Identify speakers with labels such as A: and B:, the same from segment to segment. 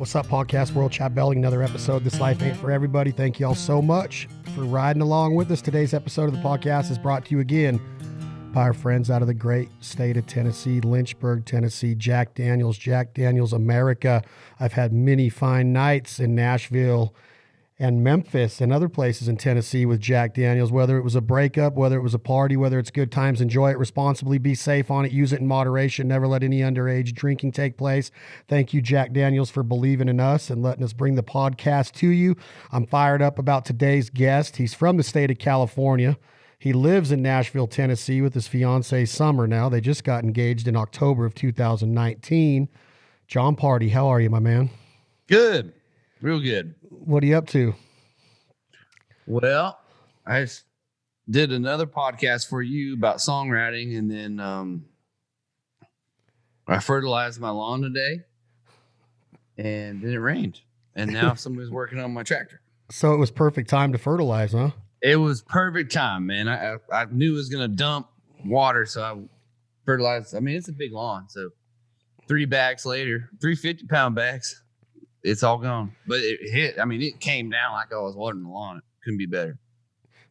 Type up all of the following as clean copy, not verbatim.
A: What's up, podcast world? Chad Belling, another episode. This life ain't for everybody. Thank you all so much for riding along with us. Today's episode of the podcast is brought to you again by our friends out of the great state of Tennessee, Lynchburg, Tennessee, Jack Daniels America. I've had many fine nights in Nashville and Memphis and other places in Tennessee with Jack Daniels, whether it was a breakup, whether it was a party, whether it's good times. Enjoy it responsibly, be safe on it, use it in moderation, never let any underage drinking take place. Thank you, Jack Daniels, for believing in us and letting us bring the podcast to you. I'm fired up about today's guest. He's from the state of California. He lives in Nashville, Tennessee with his fiancee, Summer now. They just got engaged in October of 2019. Jon Pardi, how are you, my man?
B: Good. Real good.
A: What are you up to?
B: Well, I did another podcast for you about songwriting, and then I fertilized my lawn today, and then it rained, and now somebody's working on my tractor.
A: So it was perfect time to fertilize, huh?
B: It was perfect time, man. I knew it was going to dump water, so I fertilized. I mean, it's a big lawn, so 3 bags later, 3 50-pound bags. It's all gone, but it hit. I mean, it came down like I was watering the lawn. It couldn't be better.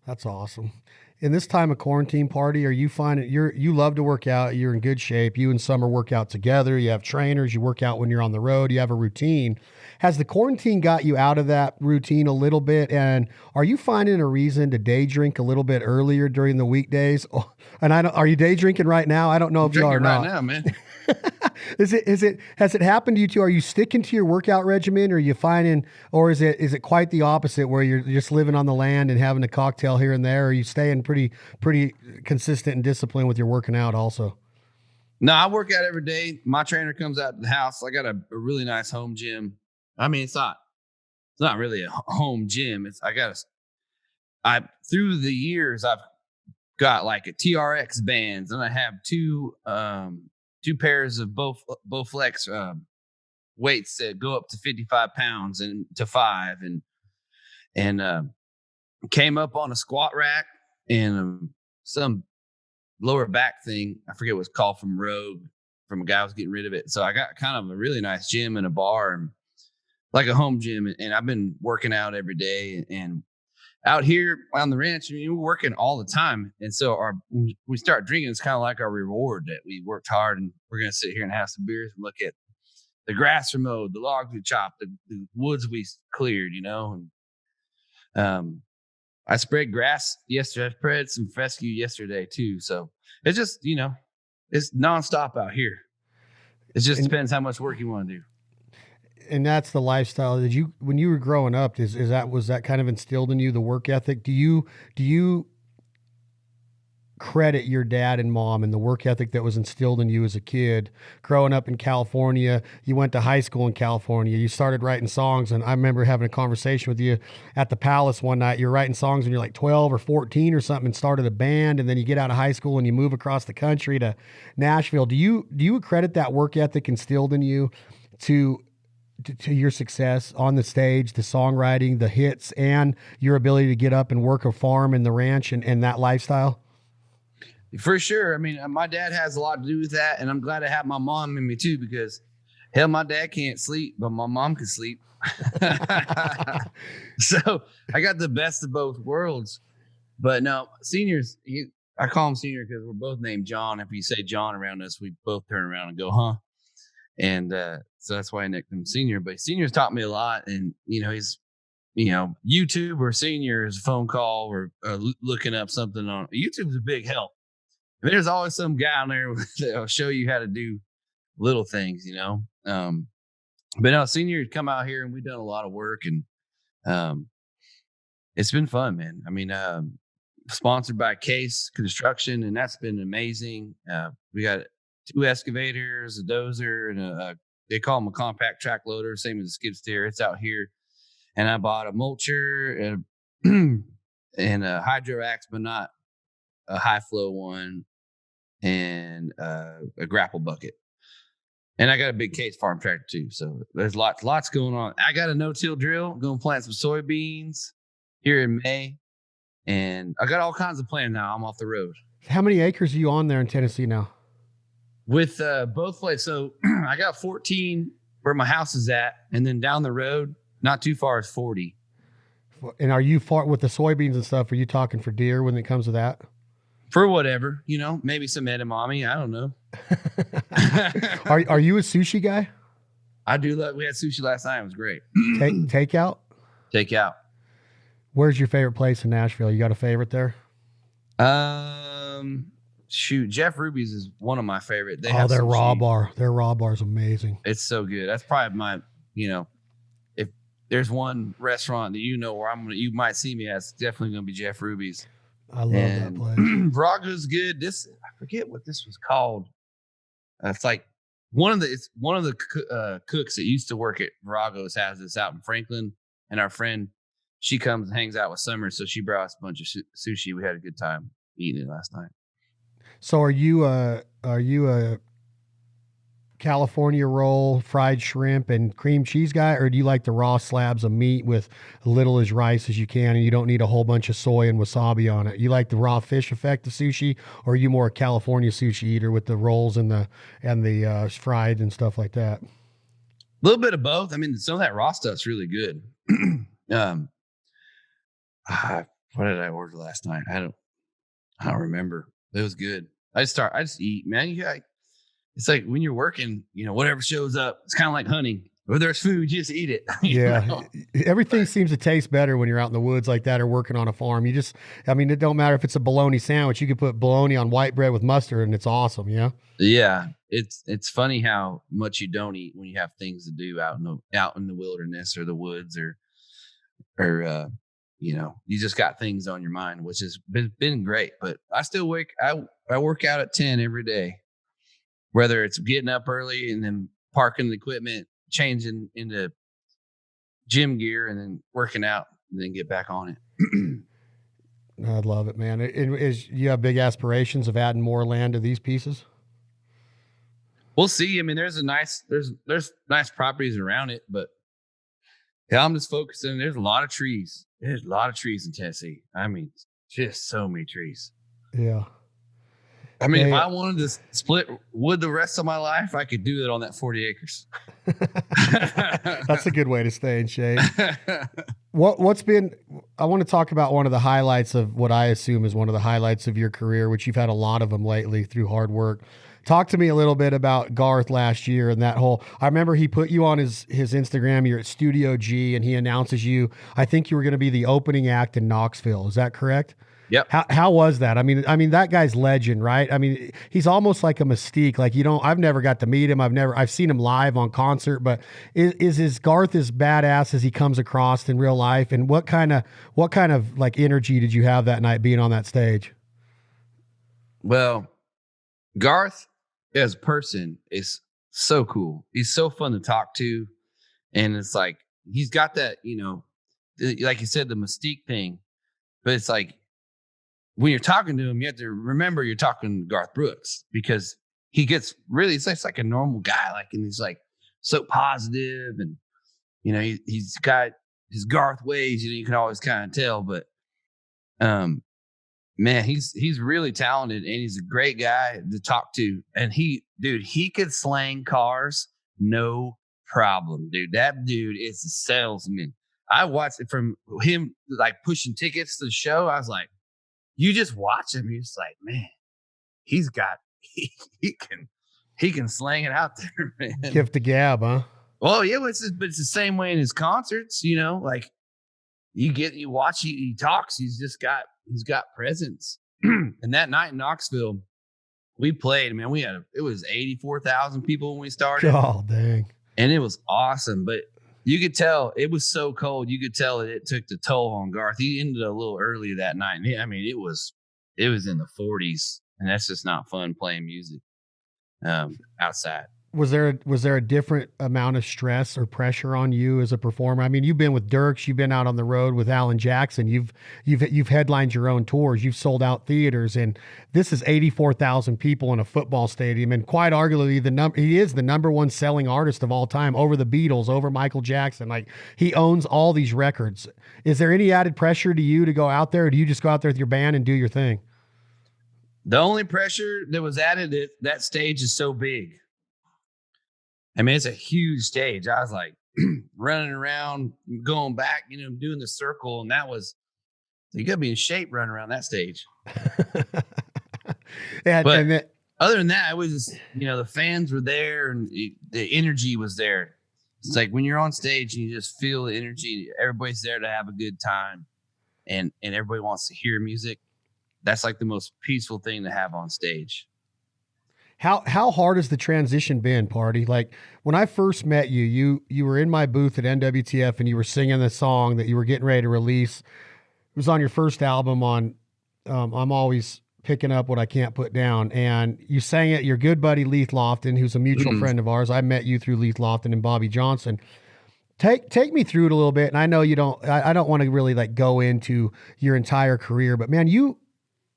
A: That's awesome. In this time of quarantine, Party, are you finding you love to work out? You're in good shape. You and Summer work out together. You have trainers. You work out when you're on the road. You have a routine. Has the quarantine got you out of that routine a little bit? And are you finding a reason to day drink a little bit earlier during the weekdays? Oh, and are you day drinking right now? I don't know if you are or not.
B: Right now, man.
A: Has it happened to you too? Are you sticking to your workout regimen, or are you finding, or is it quite the opposite where you're just living on the land and having a cocktail here and there? Or are you staying pretty consistent and disciplined with your working out also?
B: No, I work out every day. My trainer comes out to the house. I got a really nice home gym. I mean, it's not really a home gym. Through the years, I've got like a TRX bands, and I have two pairs of Bowflex weights that go up to 55 pounds and to 5, and came up on a squat rack and some lower back thing. I forget what it's called from Rogue, from a guy who was getting rid of it. So I got kind of a really nice gym and a bar and like a home gym. And I've been working out every day, and out here on the ranch, I mean, we're working all the time. And so we start drinking. It's kind of like our reward that we worked hard, and we're going to sit here and have some beers and look at the grass we mowed, the logs we chopped, the woods we cleared, and, I spread grass yesterday. I spread some fescue yesterday too. So it's just, it's nonstop out here. It just depends how much work you want to do.
A: And that's the lifestyle. When you were growing up, was that kind of instilled in you, the work ethic? Do you credit your dad and mom and the work ethic that was instilled in you as a kid growing up in California? You went to high school in California. You started writing songs, and I remember having a conversation with you at the Palace one night. You're writing songs when you're like 12 or 14 or something, and started a band, and then you get out of high school and you move across the country to Nashville. Do you credit that work ethic instilled in you to your success on the stage, the songwriting, the hits, and your ability to get up and work a farm and the ranch and that lifestyle?
B: For sure. I mean, my dad has a lot to do with that, and I'm glad I have my mom in me too, because hell, my dad can't sleep, but my mom can sleep. So I got the best of both worlds. But no, seniors, I call him senior because we're both named John. If you say John around us, we both turn around and go, huh? And so that's why I nicknamed him senior. But seniors taught me a lot, and he's YouTube or senior is a phone call or looking up something on YouTube is a big help. There's always some guy on there that'll show you how to do little things, But no, seniors come out here and we've done a lot of work, and it's been fun, man. I mean, sponsored by Case Construction, and that's been amazing. We got 2 excavators, a dozer, and they call them a compact track loader, same as a skid steer. It's out here. And I bought a mulcher and a hydro axe, but not a high flow one, and a grapple bucket. And I got a big Case farm tractor too. So there's lots going on. I got a no-till drill. I'm going to plant some soybeans here in May. And I got all kinds of plans now. I'm off the road.
A: How many acres are you on there in Tennessee now?
B: With both places. So I got 14 where my house is at, and then down the road, not too far, is 40.
A: And are you far with the soybeans and stuff? Are you talking for deer when it comes to that?
B: For whatever, maybe some edamame. I don't know.
A: Are you a sushi guy?
B: I do love. We had sushi last night. It was great.
A: Takeout.
B: Takeout.
A: Where's your favorite place in Nashville? You got a favorite there?
B: Shoot, Jeff Ruby's is one of my favorite.
A: Their raw bar. Their raw bar is amazing.
B: It's so good. That's probably my. If there's one restaurant that where you might see me at, it's definitely gonna be Jeff Ruby's.
A: I love that place.
B: Vraga's good. I forget what this was called. It's like one of the cooks that used to work at Vraga's has this out in Franklin, and our friend, she comes and hangs out with Summer, so she brought us a bunch of sushi. We had a good time eating it last night.
A: So are you a California roll, fried shrimp, and cream cheese guy, or do you like the raw slabs of meat with little as rice as you can, and you don't need a whole bunch of soy and wasabi on it? You like the raw fish effect of sushi, or are you more a California sushi eater with the rolls and the fried and stuff like that?
B: A little bit of both. I mean, some of that raw stuff's really good. What did I order last night? I don't remember. It was good. I just eat, man. It's like when you're working, whatever shows up, it's kind of like hunting. Where there's food, you just eat it.
A: Yeah. Everything seems to taste better when you're out in the woods like that or working on a farm. It don't matter if it's a bologna sandwich. You can put bologna on white bread with mustard and it's awesome. Yeah.
B: Yeah. It's funny how much you don't eat when you have things to do out in the wilderness or the woods or you just got things on your mind, which has been great. But I still I work out at 10 every day. Whether it's getting up early and then parking the equipment, changing into gym gear, and then working out, and then get back on it.
A: I love it, man. You have big aspirations of adding more land to these pieces?
B: We'll see. I mean, there's nice properties around it, but yeah, I'm just focusing. There's a lot of trees. There's a lot of trees in Tennessee. I mean, just so many trees.
A: Yeah.
B: I mean, if I wanted to split wood the rest of my life, I could do it on that 40 acres.
A: That's a good way to stay in shape. I want to talk about one of the highlights of what I assume is one of the highlights of your career, which you've had a lot of them lately through hard work. Talk to me a little bit about Garth last year and that I remember he put you on his Instagram. You're at Studio G and he announces you. I think you were going to be the opening act in Knoxville. Is that correct?
B: Yep.
A: How was that? I mean, that guy's legend, right? I mean, he's almost like a mystique. Like I've never got to meet him. I've seen him live on concert, but is Garth as badass as he comes across in real life? And what kind of like energy did you have that night being on that stage?
B: Well, Garth as a person is so cool. He's so fun to talk to. And it's like, he's got that, like you said, the mystique thing, but it's like, when you're talking to him, you have to remember you're talking to Garth Brooks because he gets really, it's like a normal guy. Like, and he's like so positive and, he's got his Garth ways, you can always kind of tell, but, man, he's really talented and he's a great guy to talk to. And he could slang cars. No problem, dude. That dude is a salesman. I watched it from him, like pushing tickets to the show. I was like, you just watch him. You're just like, man, he can slang it out there, man.
A: Gift of gab, huh?
B: Well, yeah, but it's the same way in his concerts, like you watch, he talks, he's got presence. And that night in Knoxville, we played, man, it was 84,000 people when we started.
A: Oh, dang.
B: And it was awesome, but you could tell it was so cold. You could tell that it took the toll on Garth. He ended a little early that night. I mean, it was in the 40s, and that's just not fun playing music outside.
A: Was there a different amount of stress or pressure on you as a performer? I mean, you've been with Dirks, you've been out on the road with Alan Jackson, you've headlined your own tours, you've sold out theaters, and this is 84,000 people in a football stadium, and quite arguably he is the number one selling artist of all time, over the Beatles, over Michael Jackson. Like, he owns all these records. Is there any added pressure to you to go out there, or do you just go out there with your band and do your thing?
B: The only pressure that was added at that stage is so big. I mean, it's a huge stage. I was like running around, going back, doing the circle. And you got to be in shape running around that stage. But other than that, it was just, the fans were there and the energy was there. It's like when you're on stage and you just feel the energy, everybody's there to have a good time and everybody wants to hear music. That's like the most peaceful thing to have on stage.
A: How hard has the transition been, Pardi? Like when I first met you were in my booth at NWTF and you were singing the song that you were getting ready to release. It was on your first album on I'm Always Picking Up What I Can't Put Down. And you sang it, your good buddy Leith Lofton, who's a mutual friend of ours. I met you through Leith Lofton and Bobby Johnson. Take me through it a little bit. And I know I don't want to really like go into your entire career, but man,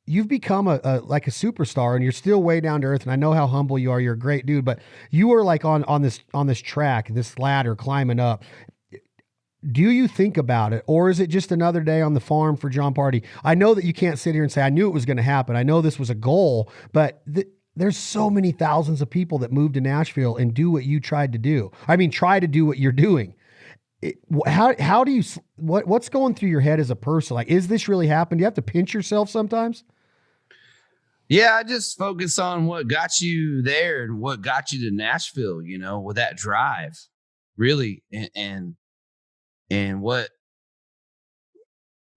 A: you've become like a superstar and you're still way down to earth. And I know how humble you are. You're a great dude, but you were like on this track, this ladder climbing up. Do you think about it, or is it just another day on the farm for Jon Pardi? I know that you can't sit here and say, I knew it was going to happen. I know this was a goal, but there's so many thousands of people that move to Nashville and do what you tried to do. I mean, try to do what you're doing. How do you, what's going through your head as a person? Like, is this really happening? Do you have to pinch yourself sometimes?
B: Yeah, I just focus on what got you there and what got you to Nashville, with that drive, really. And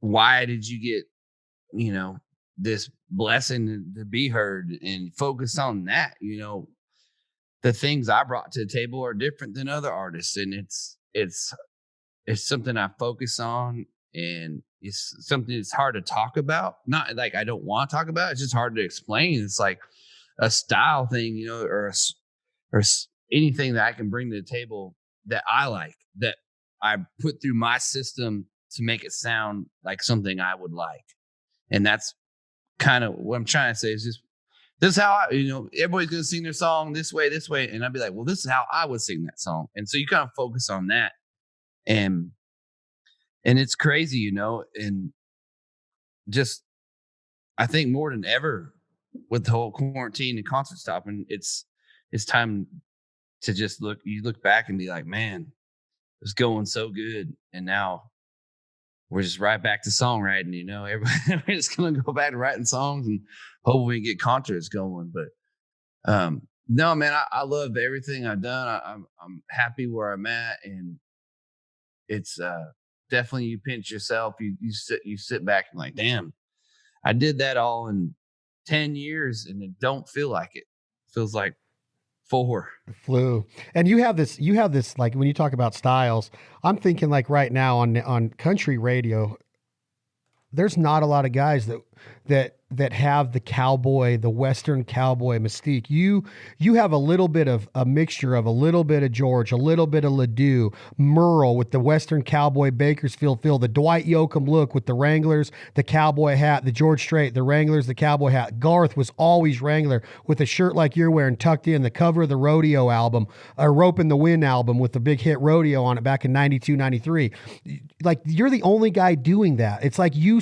B: why did you get, this blessing to be heard, and focus on that? The things I brought to the table are different than other artists. And it's something I focus on, and it's something that's hard to talk about. Not like I don't want to talk about it. It's just hard to explain. It's like a style thing, or anything that I can bring to the table that I like, that I put through my system to make it sound like something I would like. And that's kind of what I'm trying to say, is just, this is how everybody's going to sing their song this way. And I'd be like, well, this is how I would sing that song. And so you kind of focus on that. And it's crazy, and just, I think more than ever with the whole quarantine and concert stopping, it's time to just look back and be like, man, it was going so good. And now we're just right back to songwriting, everybody's just going to go back to writing songs and hope we can get concerts going. But no, man, I love everything I've done. I'm happy where I'm at. And it's definitely, you pinch yourself, you sit back and like, damn, I did that all in 10 years and it don't feel like it. It feels like 4.
A: Flew. And you have this, like when you talk about styles, I'm thinking like right now on country radio, there's not a lot of guys that have the Western cowboy mystique. You have a little bit of a mixture of a little bit of George, a little bit of Ledoux, Merle with the Western cowboy Bakersfield feel, the Dwight Yoakam look with the Wranglers, the cowboy hat, the George Strait, the Wranglers, the cowboy hat. Garth was always Wrangler with a shirt like you're wearing tucked in, the cover of the Rodeo album, a Rope in the Wind album with the big hit Rodeo on it back in 92, 93. Like, you're the only guy doing that. It's like you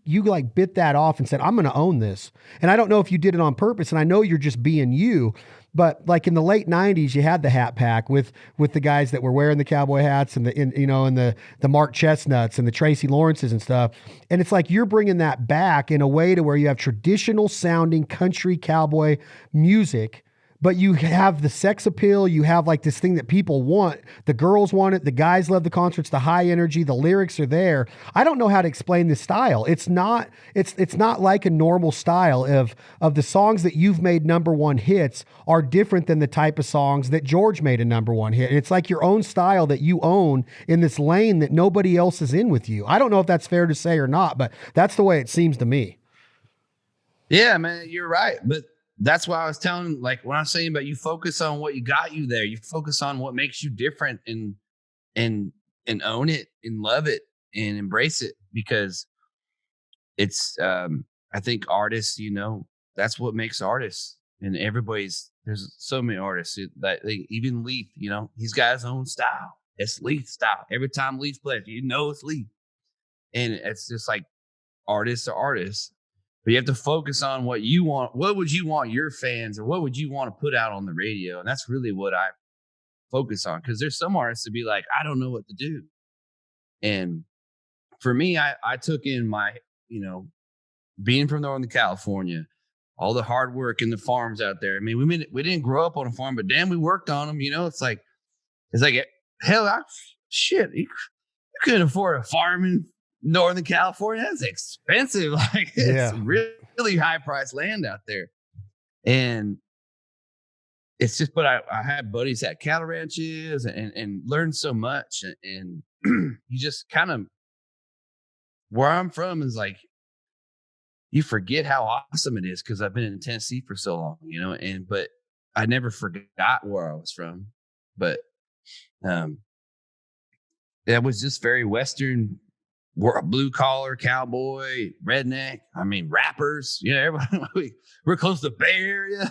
A: like bit that off and said, I'm going to own this. And I don't know if you did it on purpose, and I know you're just being you, but like in the late 90s, you had the Hat Pack with the guys that were wearing the cowboy hats and the Mark Chestnuts and the Tracy Lawrences and stuff. And it's like you're bringing that back in a way to where you have traditional sounding country cowboy music, but you have the sex appeal. You have like this thing that people want. The girls want it. The guys love the concerts, the high energy, the lyrics are there. I don't know how to explain this style. It's not like a normal style of the songs that you've made #1 hits are different than the type of songs that George made a #1 hit. It's like your own style that you own in this lane that nobody else is in with you. I don't know if that's fair to say or not, but that's the way it seems to me.
B: Yeah, man, you're right. But that's why I was telling, like, when I'm saying about you focus on what you got you there, you focus on what makes you different and own it and love it and embrace it, because it's, I think artists, that's what makes artists. And there's so many artists that even Leith, he's got his own style. It's Leith style. Every time Leith plays, it's Leith. And it's just like artists are artists. But you have to focus on what you want. What would you want your fans, or what would you want to put out on the radio? And that's really what I focus on, because there's some artists to be like, I don't know what to do. And for me, I took in my, being from Northern California, all the hard work in the farms out there. I mean, we didn't grow up on a farm, but damn, we worked on them. It's like hell, you couldn't afford a farm in Northern California. That's expensive. Like, it's really high priced land out there. And it's just, but I had buddies at cattle ranches and learned so much. And you just kind of, where I'm from is like, you forget how awesome it is, because I've been in Tennessee for so long, but I never forgot where I was from. But it was just very Western, blue collar, cowboy, redneck. I mean, rappers, everybody, we're close to the Bay Area.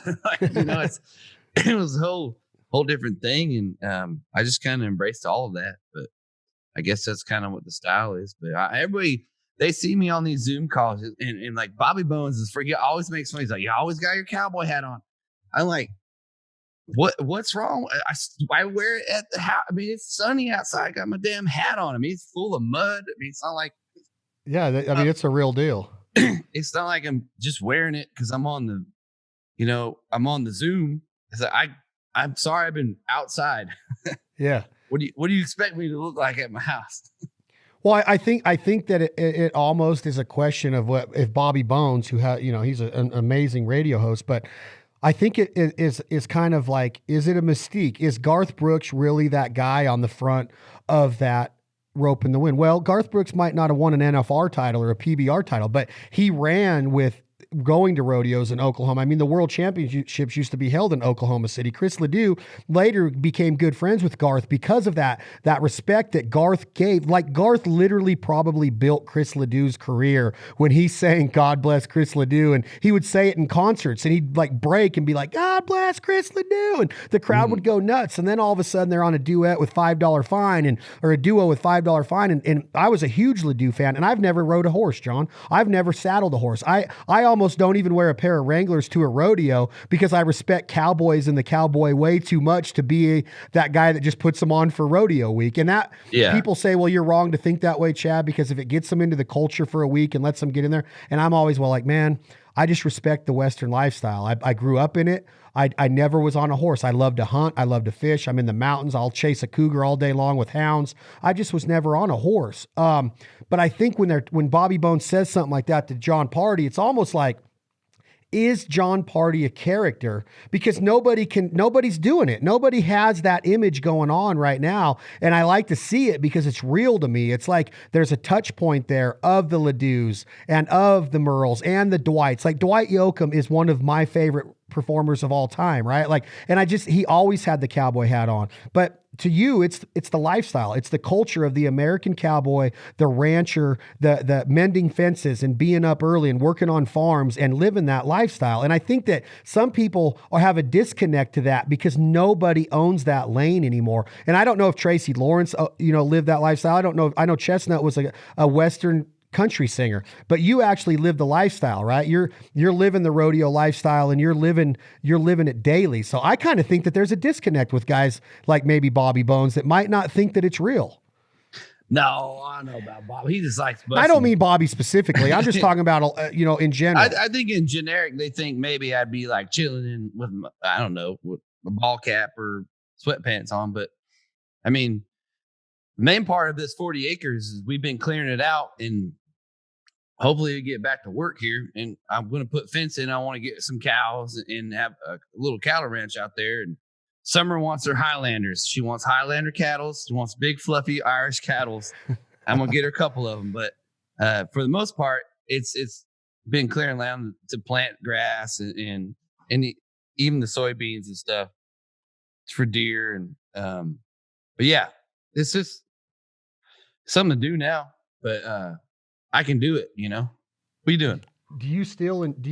B: It was a whole different thing. And I just kind of embraced all of that. But I guess that's kind of what the style is. But everybody, they see me on these Zoom calls, and like Bobby Bones is freaking, always makes fun. He's like, you always got your cowboy hat on. I'm like, what's wrong? I wear it at the house. I mean, it's sunny outside. I got my damn hat on. I mean, it's full of mud. I mean, it's not like,
A: it's a real deal.
B: It's not like I'm just wearing it because I'm on the Zoom. It's like, I'm sorry, I've been outside.
A: Yeah.
B: What do you expect me to look like at my house?
A: Well, I think that it almost is a question of what if Bobby Bones, who he's an amazing radio host, but I think it is kind of like, is it a mystique? Is Garth Brooks really that guy on the front of that rope in the wind? Well, Garth Brooks might not have won an NFR title or a PBR title, but he ran with going to rodeos in Oklahoma. I mean, the world championships used to be held in Oklahoma City. Chris Ledoux later became good friends with Garth because of that respect that Garth gave. Like, Garth literally probably built Chris Ledoux's career when he sang God Bless Chris Ledoux, and he would say it in concerts, and he'd like break and be like, God bless Chris Ledoux, and the crowd would go nuts. And then all of a sudden they're on a duet with $5 fine or a duo with $5 fine. And I was a huge Ledoux fan, and I've never rode a horse, John. I've never saddled a horse. I almost don't even wear a pair of Wranglers to a rodeo because I respect cowboys and the cowboy way too much to be that guy that just puts them on for rodeo week. And that people say, well, you're wrong to think that way, Chad, because if it gets them into the culture for a week and lets them get in there. And I'm always, well, like, man, I just respect the Western lifestyle. I grew up in it. I never was on a horse. I love to hunt. I love to fish. I'm in the mountains. I'll chase a cougar all day long with hounds. I just was never on a horse. But I think when Bobby Bones says something like that to Jon Pardi, it's almost like, is Jon Pardi a character? Because nobody's doing it. Nobody has that image going on right now. And I like to see it because it's real to me. It's like there's a touch point there of the Ledouxs and of the Merles and the Dwights. Like, Dwight Yoakam is one of my favorite performers of all time, right? Like, and he always had the cowboy hat on. But to you, it's the lifestyle. It's the culture of the American cowboy, the rancher, the mending fences and being up early and working on farms and living that lifestyle. And I think that some people have a disconnect to that because nobody owns that lane anymore. And I don't know if Tracy Lawrence, lived that lifestyle. I don't know. I know Chestnut was a Western country singer, but you actually live the lifestyle, right? You're living the rodeo lifestyle and you're living it daily. So I kind of think that there's a disconnect with guys like maybe Bobby Bones that might not think that it's real.
B: No, I know about Bobby. He just likes busting.
A: I don't mean Bobby specifically. I'm just talking about, in general.
B: I think in generic, they think maybe I'd be like chilling with a ball cap or sweatpants on. But I mean, the main part of this 40 acres is we've been clearing it out, and hopefully we get back to work here. And I'm going to put fence in. I want to get some cows and have a little cattle ranch out there. And Summer wants her Highlanders. She wants Highlander cattle. She wants big, fluffy Irish cattle. I'm going to get her a couple of them. But for the most part, it's been clearing land to plant grass and even the soybeans and stuff. It's for deer. And but yeah, it's just something to do now. But I can do it, What are you doing?
A: Do you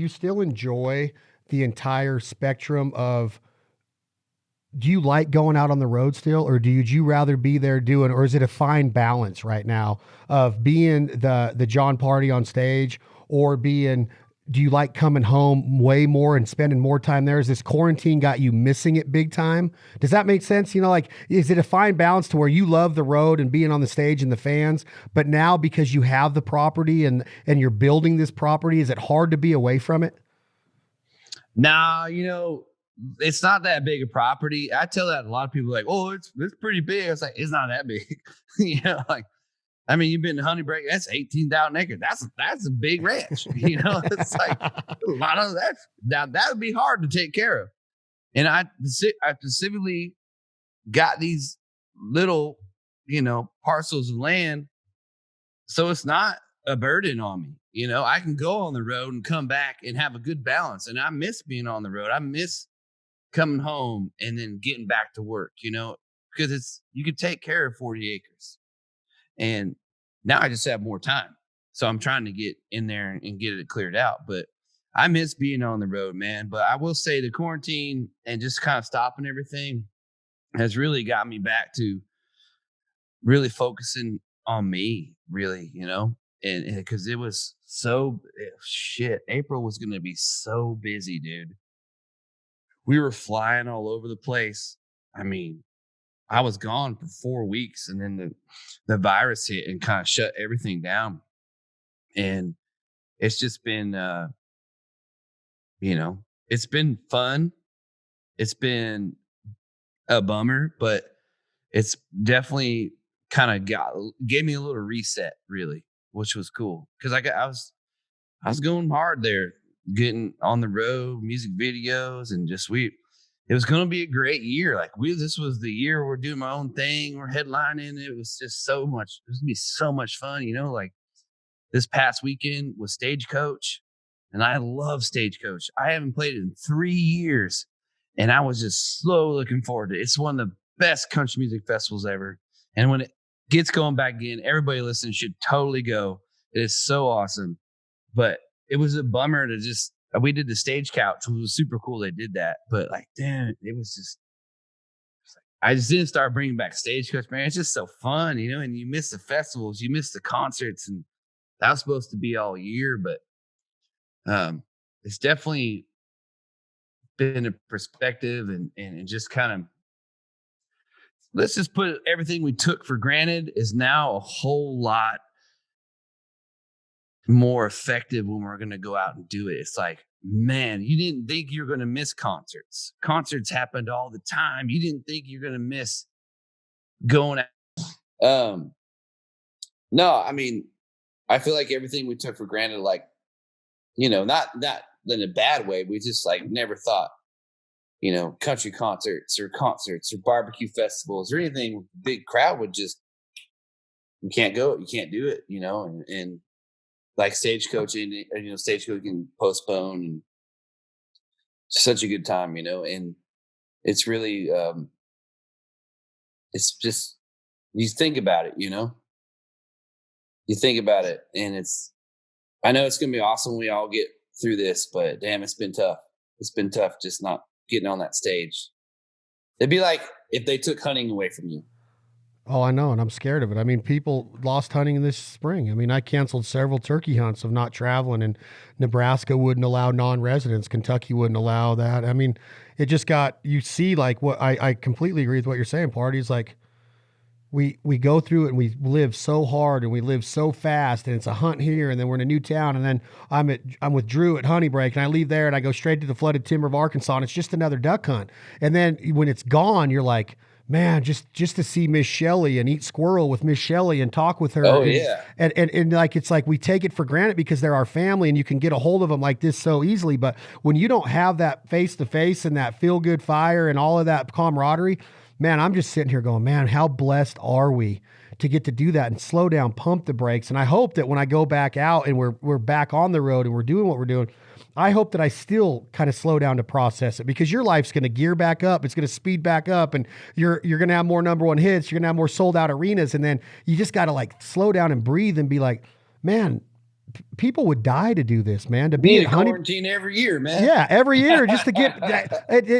A: still enjoy the entire spectrum of, do you like going out on the road still, or would you rather be there doing, or is it a fine balance right now of being the Jon Pardi on stage or being do you like coming home way more and spending more time there? Has this quarantine got you missing it big time? Does that make sense? You know, like, is it a fine balance to where you love the road and being on the stage and the fans, but now because you have the property and you're building this property, is it hard to be away from it?
B: Nah, you know, it's not that big a property. I tell that a lot of people like, oh, it's pretty big. I was like, it's not that big. You know, like, I mean, you've been to Honey Break. That's 18,000 acres. That's a big ranch. You know, it's like a lot of that. Now that would be hard to take care of. And I specifically got these little, you know, parcels of land, so it's not a burden on me. You know, I can go on the road and come back and have a good balance. And I miss being on the road. I miss coming home and then getting back to work, you know, because you can take care of 40 acres. And now I just have more time. So I'm trying to get in there and get it cleared out. But I miss being on the road, man. But I will say the quarantine and just kind of stopping everything has really got me back to really focusing on me, really, you know, and because it was so shit. April was going to be so busy, dude. We were flying all over the place. I mean, I was gone for 4 weeks, and then the virus hit and kind of shut everything down. And it's just been, you know, it's been fun. It's been a bummer, but it's definitely kind of gave me a little reset, really, which was cool. Cause I was going hard there, getting on the road, music videos, and just it was going to be a great year. Like this was the year we're doing my own thing. We're headlining. It was just so much. It was going to be so much fun. You know, like this past weekend was Stagecoach, and I love Stagecoach. I haven't played it in 3 years, and I was just so looking forward to it. It's one of the best country music festivals ever. And when it gets going back again, everybody listening should totally go. It is so awesome. But it was a bummer to just, we did the Stagecoach, which was super cool. They did that, but like, damn, it was just, I just didn't start bringing back Stagecoach, man. It's just so fun, you know, and you miss the festivals, you miss the concerts, and that was supposed to be all year, but it's definitely been a perspective and just kind of, let's just put everything we took for granted is now a whole lot more effective when we're going to go out and do it. It's like, man, you didn't think you were going to miss concerts. Concerts happened all the time. You didn't think you're going to miss going out. No, I mean, I feel like everything we took for granted, like, you know, not in a bad way. We just like never thought, you know, country concerts or barbecue festivals or anything with a big crowd would just, you can't go, you can't do it, you know, and like Stagecoach, you know, Stagecoach can postpone, and such a good time, you know, and it's really, it's just, you think about it, you know, you think about it, and I know it's going to be awesome when we all get through this, but damn, it's been tough. It's been tough just not getting on that stage. It'd be like if they took hunting away from you.
A: Oh, I know, and I'm scared of it. I mean, people lost hunting this spring. I mean, I canceled several turkey hunts of not traveling, and Nebraska wouldn't allow non-residents. Kentucky wouldn't allow that. I mean, it just got, you see, like, what I completely agree with what you're saying, Pardi. Is like, we go through it and we live so hard and we live so fast, and it's a hunt here, and then we're in a new town, and then I'm with Drew at Honey Break, and I leave there and I go straight to the flooded timber of Arkansas, and it's just another duck hunt. And then when it's gone, you're like, man, just to see Miss Shelley and eat squirrel with Miss Shelley and talk with her.
B: Oh,
A: and,
B: yeah.
A: And like, it's like we take it for granted because they're our family and you can get a hold of them like this so easily. But when you don't have that face-to-face and that feel-good fire and all of that camaraderie, man, I'm just sitting here going, man, how blessed are we to get to do that and slow down, pump the brakes. And I hope that when I go back out and we're back on the road and we're doing what we're doing, I hope that I still kind of slow down to process it, because your life's going to gear back up. It's going to speed back up, and you're going to have more number one hits. You're going to have more sold out arenas. And then you just got to like slow down and breathe and be like, man, people would die to do this, man. To
B: be
A: be
B: in quarantine every year, man.
A: Yeah, every year just to get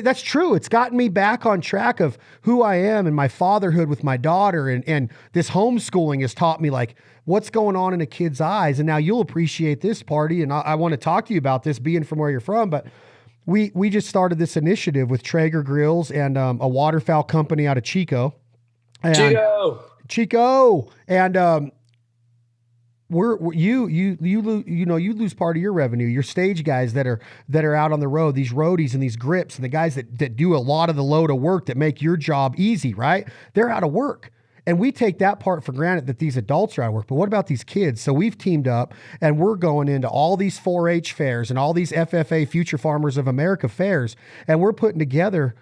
A: that's true. It's gotten me back on track of who I am and my fatherhood with my daughter, and this homeschooling has taught me like what's going on in a kid's eyes. And now you'll appreciate this, Pardi, and I want to talk to you about this, being from where you're from, but we just started this initiative with Traeger Grills and a waterfowl company out of Chico. And Chico, and you lose part of your revenue. Your stage guys that are out on the road, these roadies and these grips, and the guys that do a lot of the load of work that make your job easy, right? They're out of work. And we take that part for granted that these adults are out of work. But what about these kids? So we've teamed up and we're going into all these 4-H fairs and all these FFA Future Farmers of America fairs. And we're putting together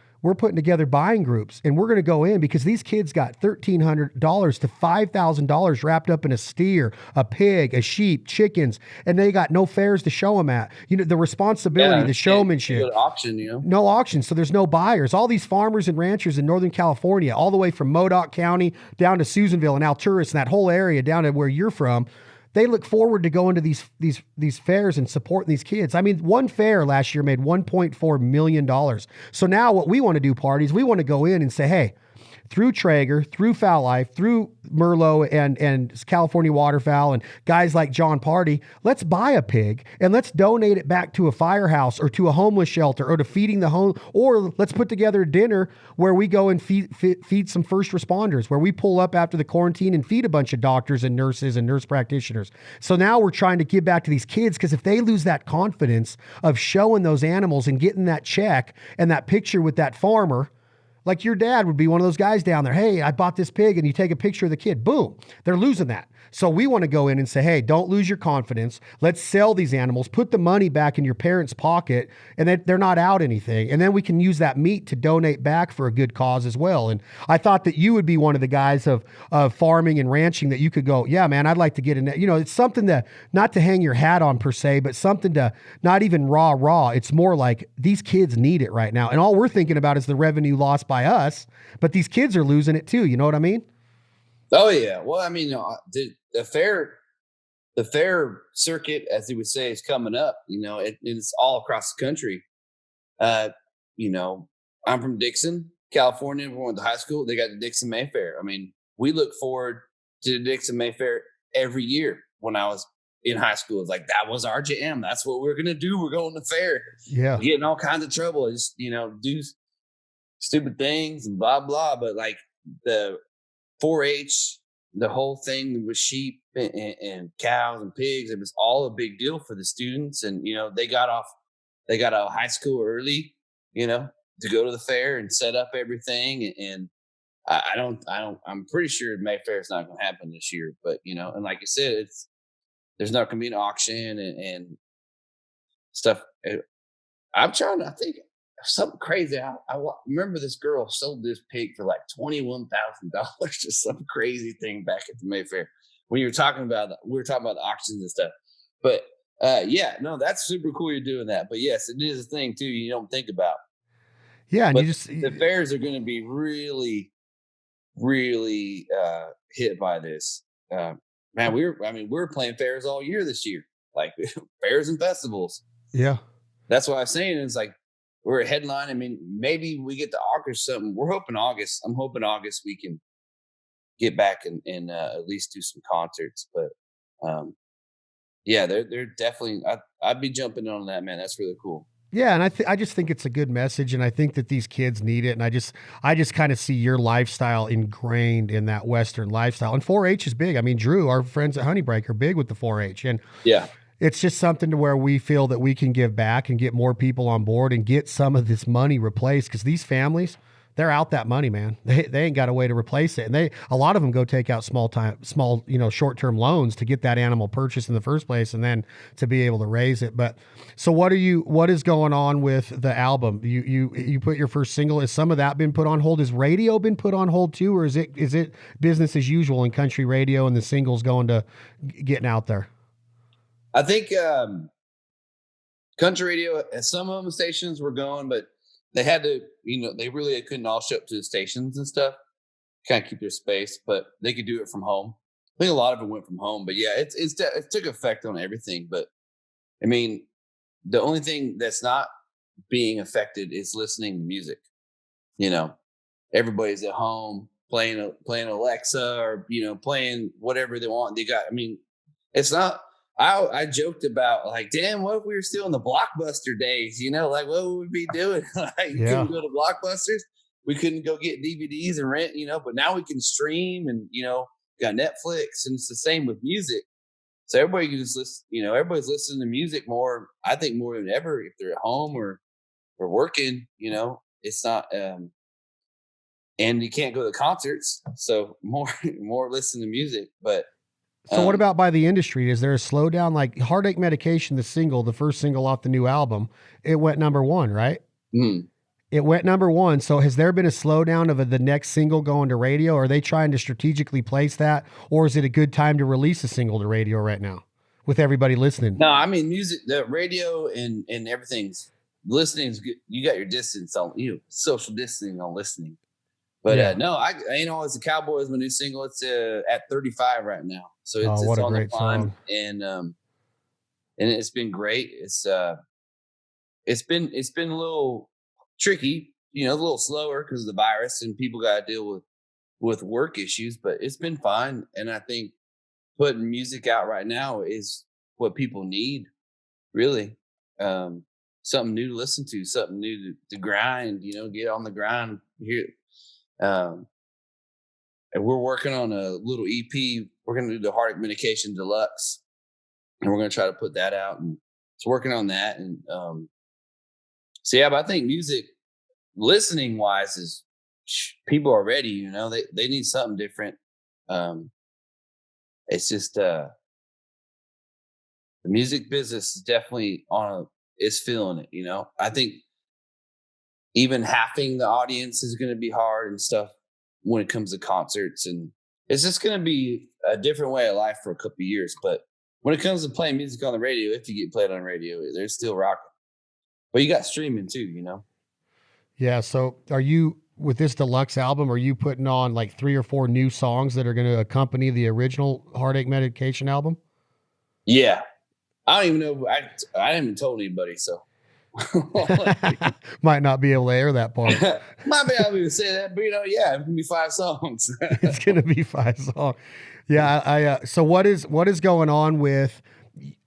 A: buying groups, and we're going to go in because these kids got $1,300 to $5,000 wrapped up in a steer, a pig, a sheep, chickens, and they got no fairs to show them at. You know, the responsibility, the showmanship.
B: Auction,
A: no auction, so there's no buyers. All these farmers and ranchers in Northern California, all the way from Modoc County down to Susanville and Alturas and that whole area down to where you're from, they look forward to going to these fairs and supporting these kids. I mean, one fair last year made $1.4 million. So now what we want to do, Parties, we want to go in and say, hey, through Traeger, through Fowl Life, through Merlot and California Waterfowl and guys like Jon Pardi, let's buy a pig and let's donate it back to a firehouse or to a homeless shelter or to feeding the home, or let's put together a dinner where we go and feed some first responders, where we pull up after the quarantine and feed a bunch of doctors and nurses and nurse practitioners. So now we're trying to give back to these kids, because if they lose that confidence of showing those animals and getting that check and that picture with that farmer, like your dad would be one of those guys down there. Hey, I bought this pig, and you take a picture of the kid. Boom. They're losing that. So we want to go in and say, hey, don't lose your confidence. Let's sell these animals, put the money back in your parents' pocket, and they're not out anything. And then we can use that meat to donate back for a good cause as well. And I thought that you would be one of the guys of farming and ranching that you could go, yeah, man, I'd like to get in that. You know, it's something that not to hang your hat on per se, but something to not even raw. It's more like these kids need it right now. And all we're thinking about is the revenue lost by us, but these kids are losing it too. You know what I mean?
B: Oh yeah. Well, I mean, the fair circuit, as they would say, is coming up. You know, it's all across the country. You know, I'm from Dixon, California. We went to high school. They got the Dixon Mayfair. I mean, we look forward to the Dixon Mayfair every year. When I was in high school, it's like that was our jam. That's what we're gonna do. We're going to fair.
A: Yeah,
B: we get in all kinds of trouble. Just do stupid things and blah blah. But like the 4-H, the whole thing with sheep and cows and pigs, it was all a big deal for the students. And, you know, they got out of high school early, you know, to go to the fair and set up everything. And I'm pretty sure Mayfair is not going to happen this year, but, you know, and like you said, there's not going to be an auction and stuff. I think something crazy. I remember this girl sold this pig for like $21,000, just some crazy thing back at the Mayfair. When we were talking about the auctions and stuff. But yeah, no, that's super cool you're doing that. But yes, it is a thing too you don't think about.
A: Yeah,
B: and the fairs are going to be really, really hit by this. Man, we're playing fairs all year this year, like fairs and festivals.
A: Yeah,
B: that's what I'm saying. It's like, we're a headline. I mean, maybe we get to August something. We're hoping August. I'm hoping August we can get back and at least do some concerts. But yeah, they're definitely. I'd be jumping on that, man. That's really cool.
A: Yeah, and I just think it's a good message, and I think that these kids need it. And I just kind of see your lifestyle ingrained in that Western lifestyle. And 4-H is big. I mean, Drew, our friends at Honeybreak, are big with the 4-H, and
B: yeah.
A: It's just something to where we feel that we can give back and get more people on board and get some of this money replaced, because these families, they're out that money, man. They ain't got a way to replace it. And a lot of them go take out small, short-term loans to get that animal purchased in the first place and then to be able to raise it. But so what is going on with the album? You put your first single. Has some of that been put on hold? Has radio been put on hold too? Or is it business as usual in country radio and the singles going to getting out there?
B: I think country radio, some of them stations were going, but they had to, they really couldn't all show up to the stations and stuff, kind of keep their space, but they could do it from home. I think a lot of it went from home, but yeah, it took effect on everything. But I mean, the only thing that's not being affected is listening to music. You know, everybody's at home playing Alexa or, you know, playing whatever they want. They got, I mean, it's not, I joked about like, damn, what if we were still in the Blockbuster days, you know, like what would we be doing? Like, you couldn't go to Blockbusters. We couldn't go get DVDs and rent, you know, but now we can stream and, you know, got Netflix, and it's the same with music. So everybody can just listen, you know, everybody's listening to music more, I think more than ever if they're at home or working, you know, it's not, and you can't go to concerts. So more listen to music, but.
A: So what about by the industry? Is there a slowdown? Like Heartache Medication, the first single off the new album, it went number 1, right? It went number 1. So has there been a slowdown of the next single going to radio? Are they trying to strategically place that? Or is it a good time to release a single to radio right now with everybody listening?
B: No, I mean, music, the radio and everything's listening is good. You got your distance on, you know, social distancing on listening. But no, I you know, as a Cowboy is my new single. It's at 35 right now, so it's on the climb, and it's been great. It's been a little tricky, you know, a little slower because of the virus, and people got to deal with work issues. But it's been fine, and I think putting music out right now is what people need, really. Something new to listen to, something new to grind. You know, get on the grind here. And we're working on a little EP. We're going to do the Heartache Medication Deluxe, and we're going to try to put that out. And it's working on that. And so yeah, but I think music, listening wise, is people are ready. You know, they need something different. It's just the music business is definitely is feeling it. You know, I think. Even halving the audience is going to be hard and stuff when it comes to concerts. And it's just going to be a different way of life for a couple of years. But when it comes to playing music on the radio, if you get played on radio, they're still rocking. But you got streaming too, you know? Yeah.
A: So are you, with this deluxe album, are you putting on like 3 or 4 new songs that are going to accompany the original Heartache Medication album?
B: Yeah. I don't even know. I haven't told anybody, so.
A: Might not be able to air that part.
B: Might be able to say that, but you know, yeah, it's gonna be 5 songs.
A: It's gonna be 5 songs. Yeah, so what is going on with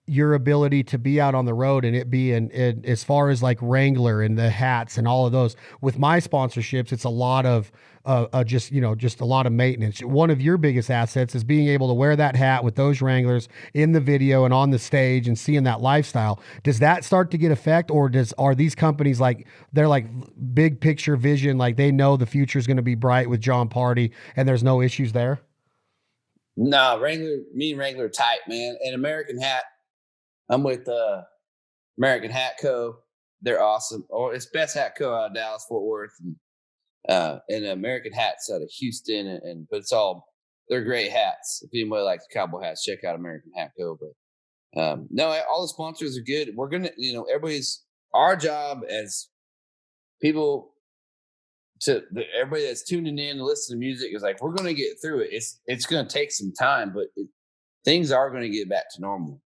A: your ability to be out on the road and it being as far as like Wrangler and the hats and all of those? With my sponsorships, it's a lot of just a lot of maintenance. One of your biggest assets is being able to wear that hat with those Wranglers in the video and on the stage and seeing that lifestyle. Does that start to get effect, or are these companies like, they're like big picture vision, like they know the future is going to be bright with Jon Pardi and there's no issues there?
B: No, me and Wrangler are tight, man. And American Hat, I'm with American Hat Co. They're awesome. Or it's Best Hat Co. out of Dallas, Fort Worth, and American Hats out of Houston. But they're great hats. If anybody likes cowboy hats, check out American Hat Co. But no, all the sponsors are good. We're gonna, you know, our job as people, everybody that's tuning in to listen to music is like, we're gonna get through it. It's gonna take some time, but things are gonna get back to normal.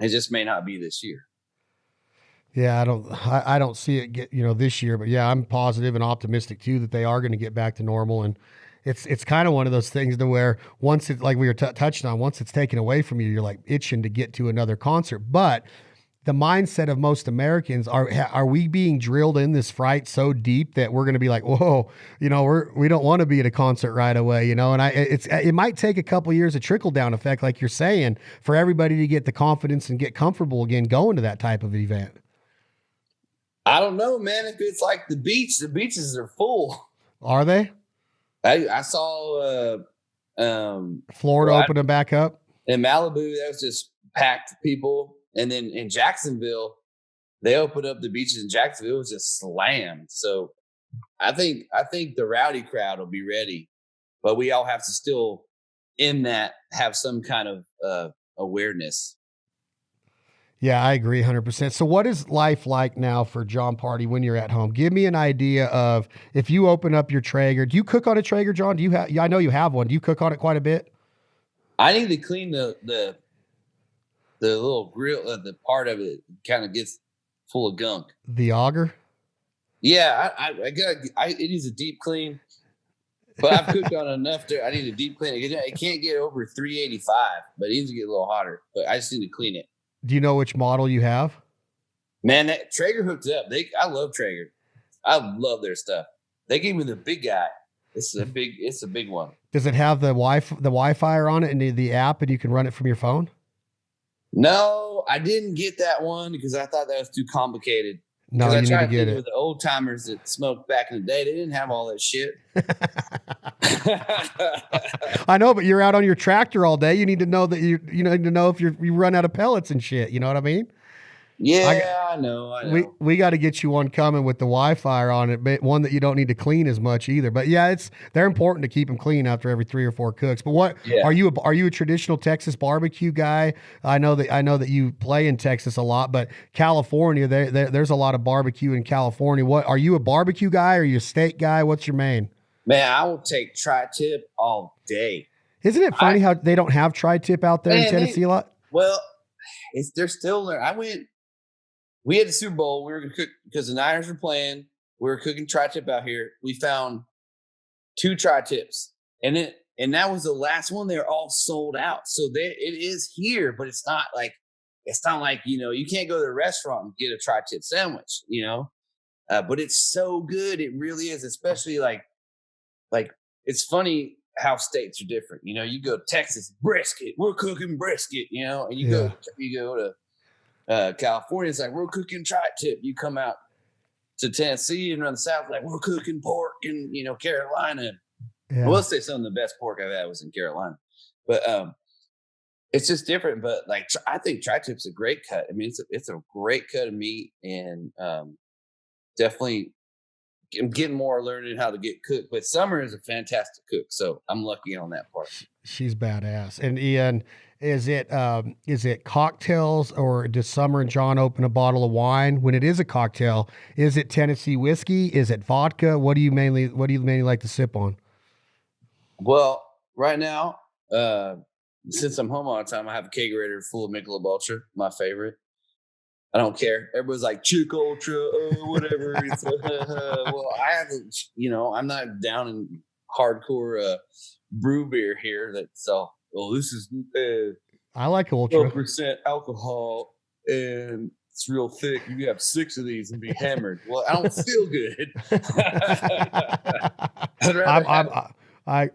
B: It just may not be this year.
A: Yeah, I don't see it get, this year, but yeah, I'm positive and optimistic too that they are going to get back to normal. And it's kind of one of those things to where once it's like we were touching on, once it's taken away from you, you're like itching to get to another concert. But the mindset of most Americans are we being drilled in this fright so deep that we're going to be like, whoa, we don't want to be at a concert right away, And it might take a couple of years of trickle down effect, like you're saying, for everybody to get the confidence and get comfortable again going to that type of event.
B: I don't know, man. If it's like the beaches are full.
A: Are they?
B: I saw
A: Florida opening back up
B: in Malibu. That was just packed people. And then in Jacksonville, they opened up the beaches in Jacksonville. It was just slammed. So I think the rowdy crowd will be ready, but we all have to still have some kind of awareness.
A: Yeah, I agree 100%. So what is life like now for Jon Pardi when you're at home? Give me an idea of, if you open up your Traeger, do you cook on a Traeger, Jon? I know you have one. Do you cook on it quite a bit?
B: I need to clean the little grill, the part of it kind of gets full of gunk.
A: The auger?
B: Yeah, it needs a deep clean. But I've cooked on enough I need a deep clean. It can't get over 385, but it needs to get a little hotter. But I just need to clean it.
A: Do you know which model you have?
B: Man, that Traeger hooked up. I love Traeger. I love their stuff. They gave me the big guy. It's a big one.
A: Does it have the Wi-Fi on it and the app, and you can run it from your phone?
B: No, I didn't get that one because I thought that was too complicated.
A: No, you need to get it.
B: With the old timers that smoked back in the day, they didn't have all that shit.
A: I know, but you're out on your tractor all day. You need to know that you need to know if you run out of pellets and shit. You know what I mean?
B: Yeah, I know.
A: We got to get you one coming with the Wi-Fi on it, but one that you don't need to clean as much either. But yeah, they're important to keep them clean after every 3 or 4 cooks. But are you a traditional Texas barbecue guy? I know that you play in Texas a lot, but California, there's a lot of barbecue in California. What are you, a barbecue guy? Or are you a steak guy? What's your main?
B: Man, I will take tri-tip all day.
A: Isn't it funny how they don't have tri-tip out there in Tennessee a lot?
B: Well, they're still there. We had the Super Bowl. We were going to cook because the Niners were playing. We were cooking tri-tip out here. We found 2 tri-tips, and that was the last one. They were all sold out. So it is here, but it's not like you can't go to a restaurant and get a tri-tip sandwich, but it's so good. It really is, especially like it's funny how states are different. You go to Texas, brisket. We're cooking brisket, and you go to California, it's like we're cooking tri-tip. You come out to Tennessee and run the South, like we're cooking pork in Carolina. Yeah. I will say some of the best pork I've had was in Carolina, but it's just different. But like I think tri-tip's a great cut. I mean, it's a great cut of meat, and definitely I'm getting more learning how to get cooked. But Summer is a fantastic cook, so I'm lucky on that part.
A: She's badass. And Ian, is it cocktails, or does Summer and Jon open a bottle of wine? When it is a cocktail, is it Tennessee whiskey? Is it vodka? What do you mainly like to sip on?
B: Well, right now, since I'm home all the time, I have a kegerator full of Michelob Ultra, my favorite. I don't care. Everybody's like Chick Ultra, whatever. Well, I haven't, I'm not down in hardcore brew beer here. That's all. Well, this is
A: I like Ultra
B: 12% alcohol, and it's real thick. You have 6 of these and be hammered. Well, I don't feel good.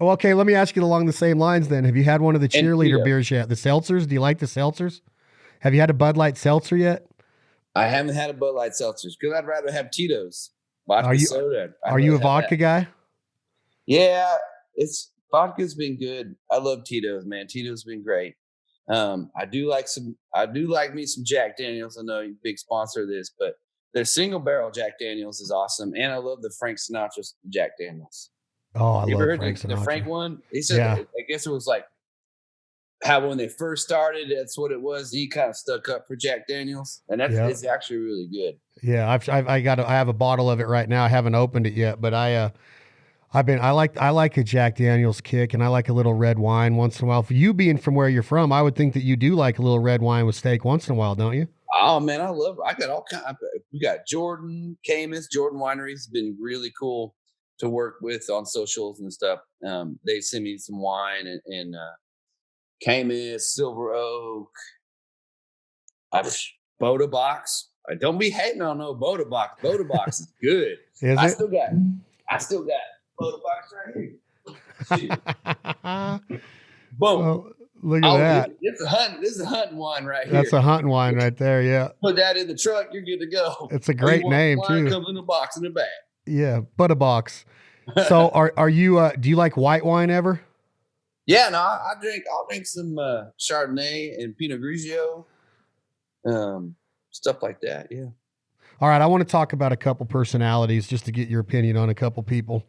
A: Okay, let me ask you along the same lines then. Have you had one of the cheerleader beers yet? The seltzers? Do you like the seltzers? Have you had a Bud Light seltzer yet?
B: I haven't had a Bud Light seltzers because I'd rather have Tito's.
A: Soda. Are you a vodka guy?
B: Yeah, vodka's been good. I love Tito's, man. Tito's been great. I do like me some Jack Daniels. I know you're a big sponsor of this, but their single barrel Jack Daniels is awesome. And I love the Frank Sinatra Jack Daniels.
A: Oh, I love Frank Sinatra.
B: The Frank one? He said, I guess it was like how when they first started, that's what it was. He kind of stuck up for Jack Daniels, and it's actually really good. Yeah,
A: I have a bottle of it right now. I haven't opened it yet, but I like a Jack Daniels kick, and I like a little red wine once in a while. For you being from where you're from, I would think that you do like a little red wine with steak once in a while, don't you?
B: Oh man, I got all kind. We got Jordan Winery has been really cool to work with on socials and stuff. They send me some wine and Camus, Silver Oak, Boda Box. Don't be hating on no Boda Box. Boda Box is good. I still got Boda Box right here. Boom.
A: Well, look at that.
B: This is a hunting wine right here.
A: That's a hunting wine right there. Yeah.
B: Put that in the truck. You're good to go.
A: It's a great name too.
B: Comes in a box in the bag.
A: Yeah, Boda Box. So are you? Do you like white wine ever?
B: Yeah, no, I'll drink some Chardonnay and Pinot Grigio, stuff like that. Yeah.
A: All right, I want to talk about a couple personalities just to get your opinion on a couple people.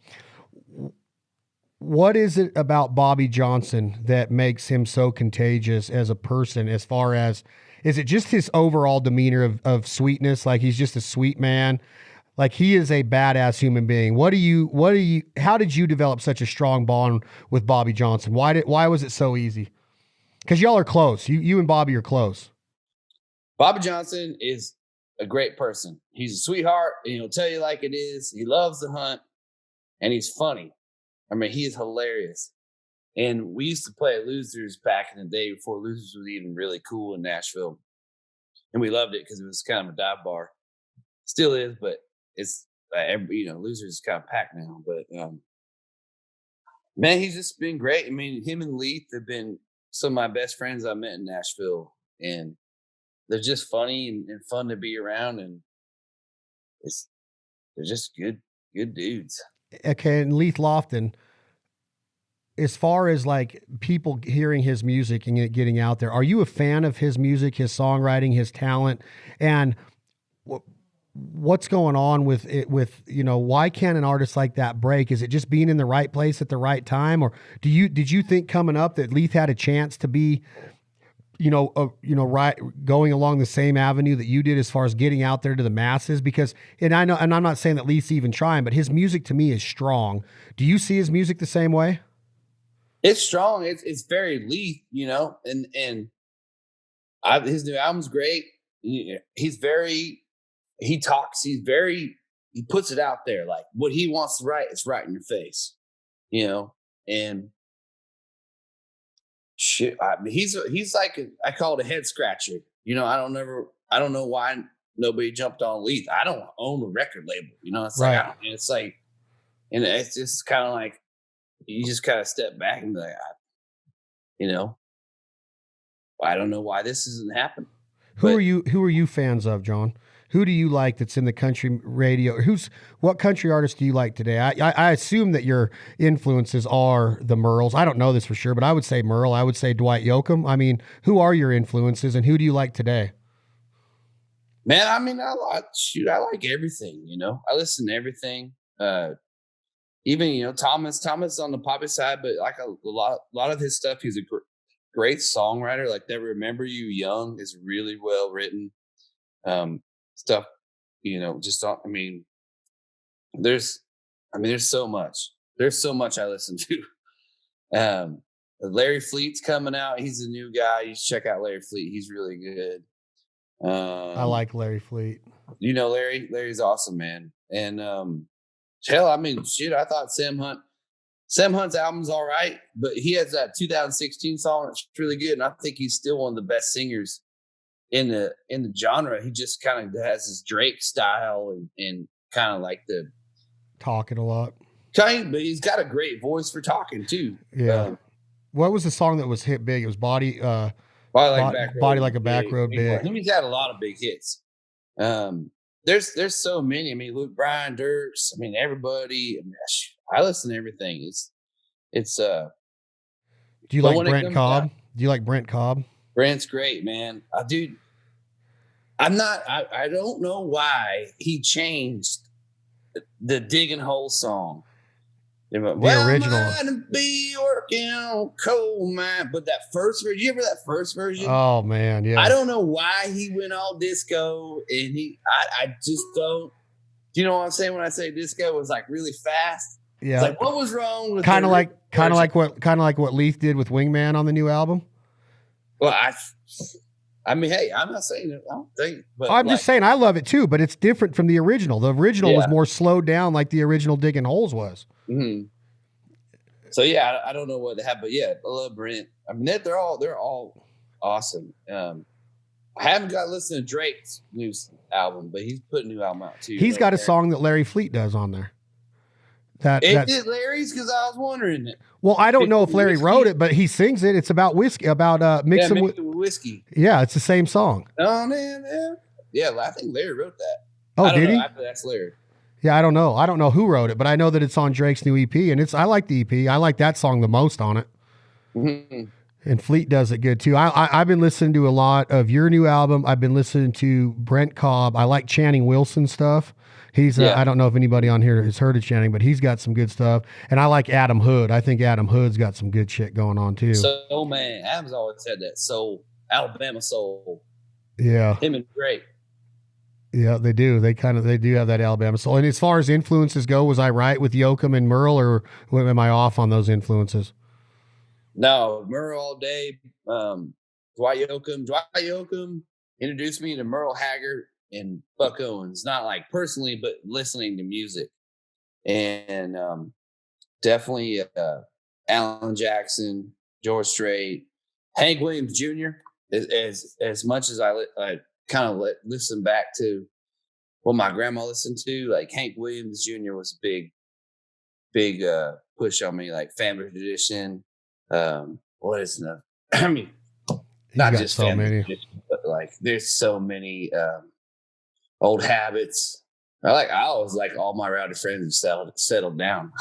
A: What is it about Bobby Johnson that makes him so contagious as a person? As far as, is it just his overall demeanor of sweetness? Like he's just a sweet man. Like he is a badass human being. How did you develop such a strong bond with Bobby Johnson? Why was it so easy? Because y'all are close. You and Bobby are close.
B: Bobby Johnson is a great person. He's a sweetheart, and he'll tell you like it is. He loves to hunt, and he's funny. I mean, he is hilarious. And we used to play at Losers back in the day before Losers was even really cool in Nashville. And we loved it because it was kind of a dive bar. Still is, but it's, Losers is kind of packed now. But, man, he's just been great. I mean, him and Leith have been some of my best friends I met in Nashville. And they're just funny and fun to be around. And they're just good dudes.
A: Okay, and Leith Lofton, as far as like people hearing his music and it getting out there, are you a fan of his music, his songwriting, his talent? And what's going on with it, why can't an artist like that break? Is it just being in the right place at the right time? Or did you think coming up that Leith had a chance to be, right, going along the same avenue that you did as far as getting out there to the masses? Because, and I know, and I'm not saying that Leith's even trying, but his music to me is strong. Do you see his music the same way?
B: It's strong. It's very Leith, and his new album's great. He puts it out there. Like what he wants to write, it's right in your face, and shit. I mean, he's like, I call it a head scratcher. I don't know why nobody jumped on Leith. I don't own a record label, it's right. And it's just kind of like, you just kind of step back and be like, I don't know why this isn't happening.
A: Who are you fans of, Jon? Who do you like that's in the country radio? What country artists do you like today? I assume that your influences are the Merles. I don't know this for sure, but I would say Merle. I would say Dwight Yoakam. I mean, who are your influences and who do you like today?
B: Man, I mean, I like everything, I listen to everything. Even, Thomas on the poppy side, but like a lot of his stuff, he's a great songwriter. Like That Remember You Young is really well written. Stuff, there's so much. There's so much I listen to. Larry Fleet's coming out. He's a new guy. You should check out Larry Fleet. He's really good.
A: I like Larry Fleet.
B: Larry's awesome, man. And, hell, I thought Sam Hunt's album's all right, but he has that 2016 song that's really good, and I think he's still one of the best singers in the genre. He just kind of has his Drake style and kind of like the
A: talking a lot.
B: But he's got a great voice for talking too.
A: Yeah. What was the song that was hit big? It was Body Like a Back Road Big.
B: He's had a lot of big hits. There's so many. Luke Bryan, Dirks. Everybody. I listen to everything. It's. Do
A: you like Brent Cobb? Do you like Brent Cobb?
B: Brent's great, man. Dude, I don't know why he changed the Digging Hole song.
A: The original.
B: I might be working on coal mine, but that first version. You ever that first version?
A: Oh man, yeah.
B: I don't know why he went all disco, and I just don't. Do you know what I'm saying when I say disco? It was like really fast.
A: Yeah.
B: It's like what was wrong with
A: kind of like what Leith did with Wingman on the new album?
B: Well, hey, I'm not saying it. I don't think. But
A: I'm just saying I love it too, but it's different from the original. The original was more slowed down, like the original Digging Holes was.
B: Mm-hmm. So yeah, I don't know what they have, but yeah, I love Brent. They're all awesome. I haven't got to listen to Drake's new album, but he's put a new album out too.
A: He's got a song that Larry Fleet does on there.
B: Did Larry's? Because I was wondering it.
A: Well, I don't know if Larry wrote it, but he sings it. It's about whiskey, about mixing with
B: whiskey.
A: Yeah, it's the same song.
B: Oh man, yeah. I think Larry wrote that.
A: Oh, did he?
B: That's Larry.
A: Yeah, I don't know. I don't know who wrote it, but I know that it's on Drake's new EP, and I like the EP. I like that song the most on it. Mm-hmm. And Fleet does it good too. I've been listening to a lot of your new album. I've been listening to Brent Cobb. I like Channing Wilson stuff. He's I don't know if anybody on here has heard of Channing, but he's got some good stuff. And I like Adam Hood. I think Adam Hood's got some good shit going on too.
B: So man, Adam's always had that soul, Alabama soul.
A: Yeah,
B: him and Drake.
A: Yeah, they do. They do have that Alabama soul. And as far as influences go, was I right with Yoakam and Merle, or am I off on those influences?
B: No, Merle all day. Dwight Yoakam introduced me to Merle Haggard and Buck Owens. Not like personally, but listening to music. And definitely Alan Jackson, George Strait, Hank Williams Jr. As much as I kind of listen back to what my grandma listened to, like Hank Williams Jr. was a big push on me, like Family Tradition. What is the? I mean, not just
A: so
B: Family
A: many,
B: Tradition, but like there's so many old habits. I always like all my rowdy friends have settled down.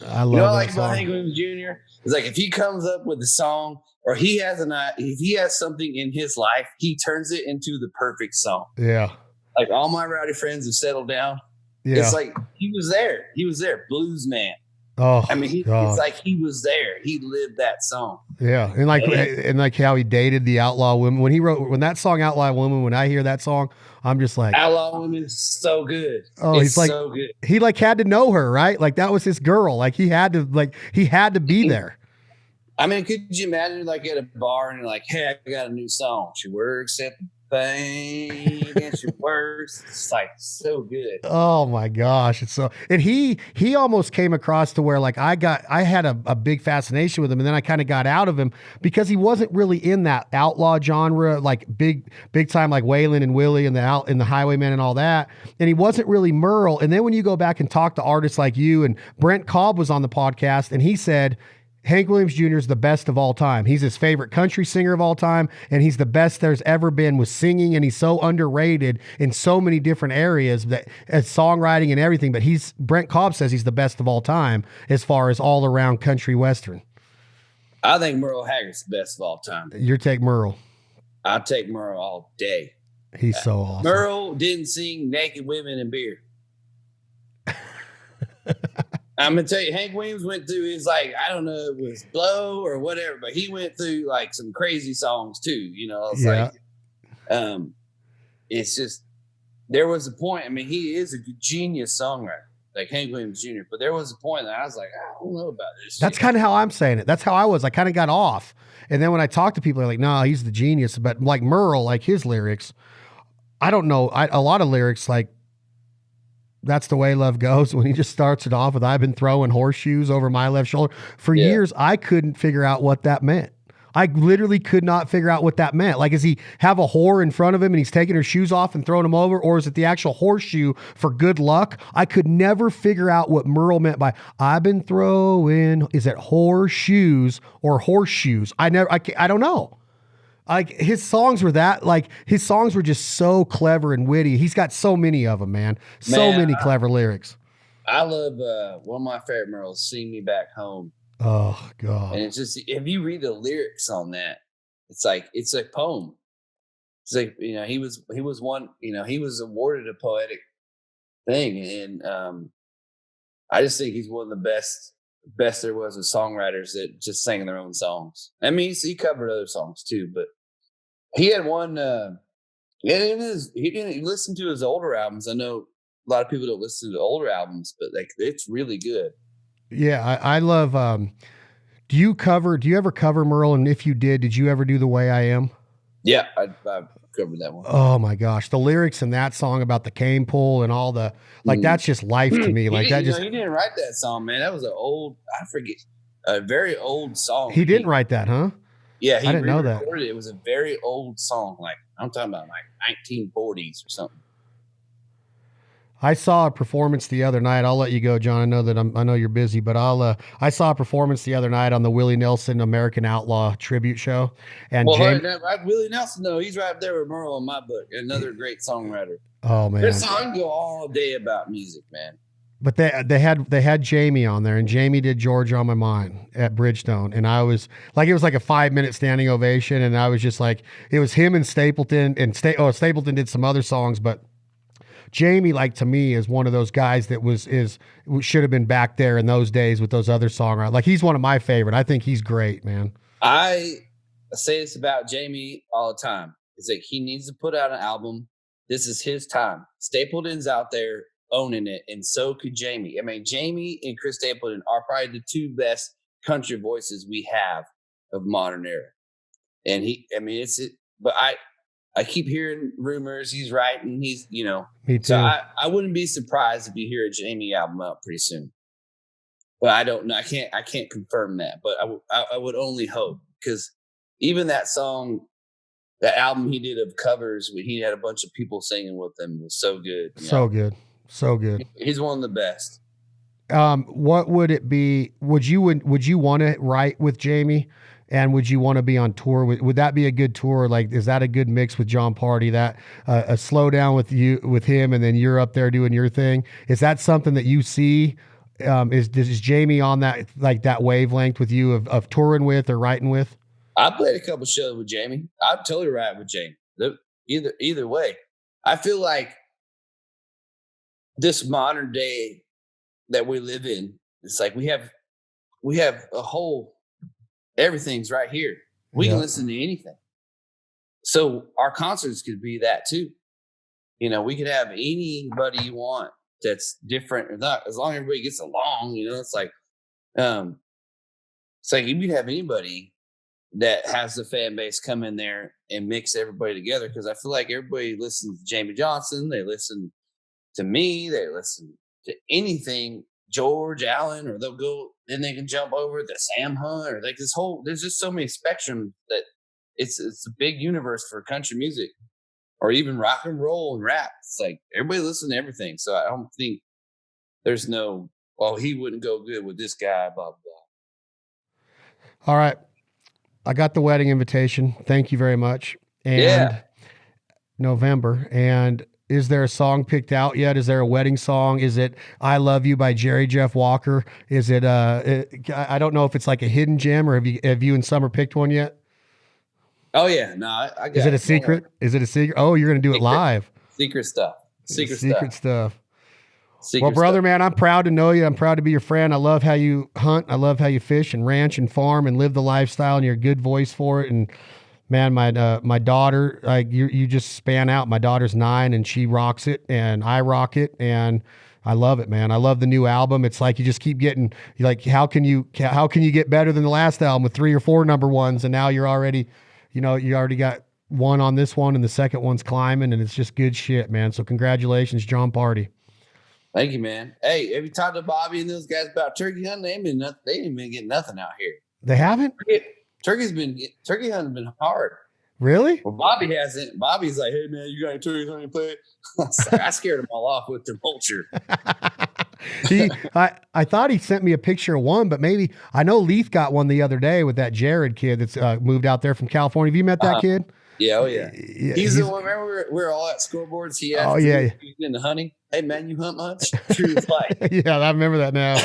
A: I love
B: what I
A: that
B: like
A: song.
B: about Hank Williams Jr. is like if he comes up with a song or if he has something in his life, he turns it into the perfect song.
A: Yeah.
B: Like all my rowdy friends have settled down.
A: Yeah.
B: It's like he was there. He was there. Blues man.
A: Oh,
B: I mean, it's like he was there. He lived that song.
A: Yeah, and like how he dated the outlaw women when that song "Outlaw Woman." When I hear that song, I'm just like,
B: Outlaw Woman is so good.
A: Oh,
B: it's so good.
A: He like had to know her, right? Like that was his girl. Like he had to be there.
B: I mean, could you imagine like at a bar and you're like, hey, I got a new song. She works at the bank and she works. It's like so good.
A: Oh my gosh. It's so, and he almost came across to where like I had a big fascination with him, and then I kind of got out of him because he wasn't really in that outlaw genre, like big time, like Waylon and Willie and the Highwaymen and all that. And he wasn't really Merle. And then when you go back and talk to artists like you, and Brent Cobb was on the podcast and he said, Hank Williams Jr. is the best of all time. He's his favorite country singer of all time, and he's the best there's ever been with singing, and he's so underrated in so many different areas, that as songwriting and everything, but Brent Cobb says he's the best of all time as far as all around country western.
B: I think Merle Haggard's the best of all time.
A: Your take Merle.
B: I'll take Merle all day.
A: He's so awesome.
B: Merle didn't sing Naked Women and Beer. I'm gonna tell you, Hank Williams went through his, like, I don't know, it was Blow or whatever, but he went through like some crazy songs too. You know, it's like, it's just there was a point. I mean, he is a genius songwriter, like Hank Williams Jr. But there was a point that I was like, I don't know about this.
A: That's kind of how I'm saying it. That's how I was. I kind of got off, and then when I talk to people, they're like, "No, he's the genius." But like Merle, like his lyrics, I don't know. A lot of lyrics like. That's the way love goes. When he just starts it off with, I've been throwing horseshoes over my left shoulder. For years, I couldn't figure out what that meant. I literally could not figure out what that meant. Like, does he have a whore in front of him and he's taking her shoes off and throwing them over? Or is it the actual horseshoe for good luck? I could never figure out what Merle meant by, I've been throwing, is it horseshoes or horseshoes? I don't know. Like his songs were just so clever and witty. He's got so many of them, man. So many clever lyrics.
B: I love one of my favorite Merles, "Sing Me Back Home."
A: Oh God!
B: And it's just, if you read the lyrics on that, it's a poem. It's like, you know, he was one. You know, he was awarded a poetic thing, and I just think he's one of the best there was with songwriters that just sang their own songs. I mean, he covered other songs too, but. He had one. He didn't listen to his older albums. I know a lot of people don't listen to older albums, but like it's really good.
A: Yeah, I love. Do you ever cover Merle? And if you did you ever do "The Way I Am"?
B: Yeah, I covered that one.
A: Oh my gosh, the lyrics in that song about the cane pole and all the that's just life to me. Like that just.
B: He didn't write that song, man. That was a very old song.
A: He didn't write that, huh?
B: Yeah,
A: I didn't know that.
B: It was a very old song. Like I'm talking about like 1940s or something.
A: I saw a performance the other night. I'll let you go, John. I know you're busy, but I saw a performance the other night on the Willie Nelson American Outlaw tribute show. And
B: Willie Nelson, though, he's right there with Merle in my book. Another great songwriter.
A: Oh man,
B: this song go all day about music, man.
A: But they had Jamie on there, and Jamie did "Georgia on My Mind" at Bridgestone, and I was like, it was like a 5-minute standing ovation, and I was just like, it was him and Stapleton, and Stapleton did some other songs, but Jamie, like to me, is one of those guys that should have been back there in those days with those other songwriters. Like he's one of my favorite. I think he's great, man.
B: I say this about Jamie all the time. It's like he needs to put out an album. This is his time. Stapleton's out there owning it, and so could Jamie. I mean, Jamie and Chris Stapleton are probably the two best country voices we have of modern era. And but I keep hearing rumors he's writing. He's,
A: Me too.
B: so I wouldn't be surprised if you hear a Jamie album out pretty soon. But I don't know. I can't confirm that. But I would only hope, because even that song, the album he did of covers, when he had a bunch of people singing with him, was so good.
A: Good. So good.
B: He's one of the best.
A: What would it be? Would you want to write with Jamie? And would you want to be on tour? Would that be a good tour? Like, is that a good mix with Jon Pardi? That a slow down with him, and then you're up there doing your thing. Is that something that you see? Is Jamie on that wavelength with you of touring with or writing with?
B: I played a couple shows with Jamie. I'd totally write with Jamie. Either way, I feel like this modern day that we live in, it's like we have a whole. Everything's right here. We can listen to anything. So our concerts could be that too. We could have anybody you want that's different or not, as long as everybody gets along. It's like you could have anybody that has the fan base come in there and mix everybody together. Because I feel like everybody listens to Jamie Johnson, they listen to me, they listen to anything George Allen, or they'll go, then they can jump over to Sam Hunt, or like there's just so many spectrum that it's a big universe for country music, or even rock and roll and rap. It's like everybody listens to everything. So I don't think there's no, he wouldn't go good with this guy, blah, blah.
A: All right. I got the wedding invitation. Thank you very much. And November. And is there a song picked out yet? Is there a wedding song? Is it "I Love You" by Jerry Jeff Walker? Is it? I don't know if it's like a hidden gem, or have you and Summer picked one yet?
B: Oh yeah, no. I got
A: Is it a secret? Is it a secret? Oh, you're gonna do it live.
B: Secret stuff. Secret
A: stuff. Well, brother, man, I'm proud to know you. I'm proud to be your friend. I love how you hunt. I love how you fish and ranch and farm and live the lifestyle, and you're a good voice for it. And man, my daughter, you just span out. My daughter's 9 and she rocks it, and I rock it, and I love it, man. I love the new album. It's like you just keep getting, like, how can you get better than the last album with 3 or 4 number ones, and now you're already, you already got one on this one, and the second one's climbing, and it's just good shit, man. So congratulations, Jon Pardi.
B: Thank you, man. Hey, have you talked to Bobby and those guys about turkey hunting? They didn't even get nothing out here.
A: They haven't?
B: Turkey hunting's been hard.
A: Really?
B: Well, Bobby hasn't. Bobby's like, "Hey man, you got any turkeys on your plate?" I scared them all off with their vulture.
A: I thought he sent me a picture of one, but maybe I know Leith got one the other day with that Jared kid that's moved out there from California. Have you met that kid?
B: Yeah, oh yeah. He's the one. Remember, we're all at scoreboards. He asked, he's into hunting. Hey man, you hunt much? True fight.
A: Yeah, I remember that now.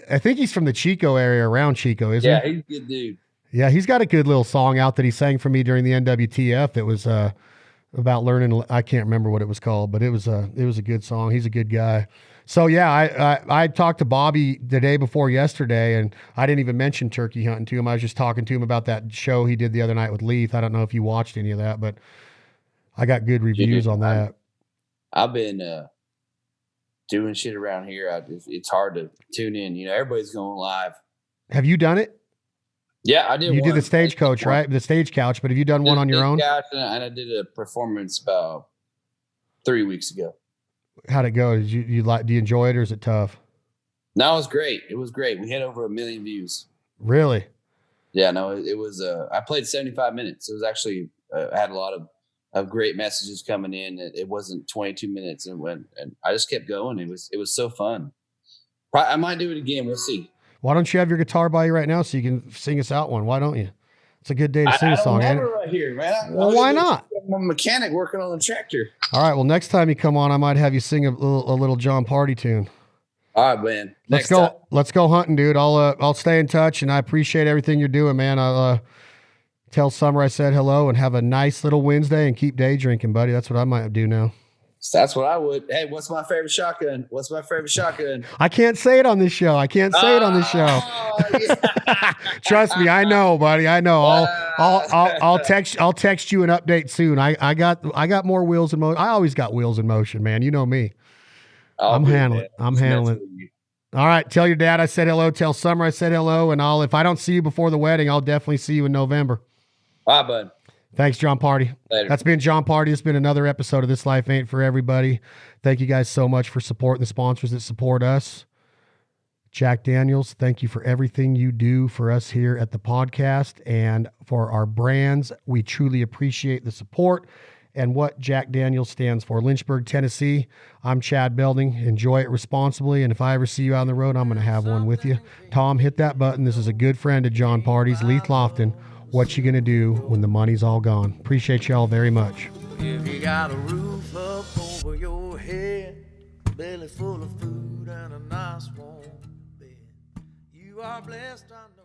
A: I think he's from the Chico area, around Chico, isn't he?
B: Yeah, he's a good dude.
A: Yeah, he's got a good little song out that he sang for me during the NWTF. That was about learning. I can't remember what it was called, but it was a good song. He's a good guy. So yeah, I talked to Bobby the day before yesterday, and I didn't even mention turkey hunting to him. I was just talking to him about that show he did the other night with Leith. I don't know if you watched any of that, but I got good reviews on that.
B: I've been doing shit around here. It's hard to tune in. Everybody's going live.
A: Have you done it?
B: Yeah, I did.
A: You did the Stagecoach, right? The Stagecoach, but have you done one on your own?
B: Yeah, and I did a performance about 3 weeks ago.
A: How'd it go? Do you enjoy it, or is it tough?
B: No, it was great. It was great. We had over 1 million views.
A: Really?
B: Yeah, no, it was. I played 75 minutes. It was actually I had a lot of great messages coming in. It wasn't 22 minutes, and I just kept going. It was so fun. I might do it again. We'll see.
A: Why don't you have your guitar by you right now so you can sing us out one? Why don't you? It's a good day to sing a song.
B: I don't have it right here, man.
A: Well, why not?
B: I'm a mechanic working on the tractor.
A: All right. Well, next time you come on, I might have you sing a little Jon Pardi tune.
B: All right, man.
A: Let's go hunting, dude. I'll stay in touch, and I appreciate everything you're doing, man. I'll tell Summer I said hello, and have a nice little Wednesday, and keep day drinking, buddy. That's what I might do now.
B: That's what I would. Hey, what's my favorite shotgun?
A: I can't say it on this show. Trust me, I know, buddy. I know. I'll text you an update soon. I got more wheels in motion. I always got wheels in motion, man. You know me. I'm handling. All right. Tell your dad I said hello. Tell Summer I said hello. And if I don't see you before the wedding, I'll definitely see you in November.
B: Bye, bud.
A: Thanks, Jon Pardi.
B: Later.
A: That's been Jon Pardi. It's been another episode of This Life Ain't For Everybody. Thank you guys so much for supporting the sponsors that support us. Jack Daniels, thank you for everything you do for us here at the podcast and for our brands. We truly appreciate the support and what Jack Daniels stands for. Lynchburg, Tennessee. I'm Chad Belding. Enjoy it responsibly. And if I ever see you out on the road, I'm going to have one with you. Tom, hit that button. This is a good friend of Jon Pardi's, Leith Lofton. What you going to do when the money's all gone? Appreciate y'all very much.
C: If you got a roof up over your head, belly full of food and a nice warm bed, you are blessed, I know.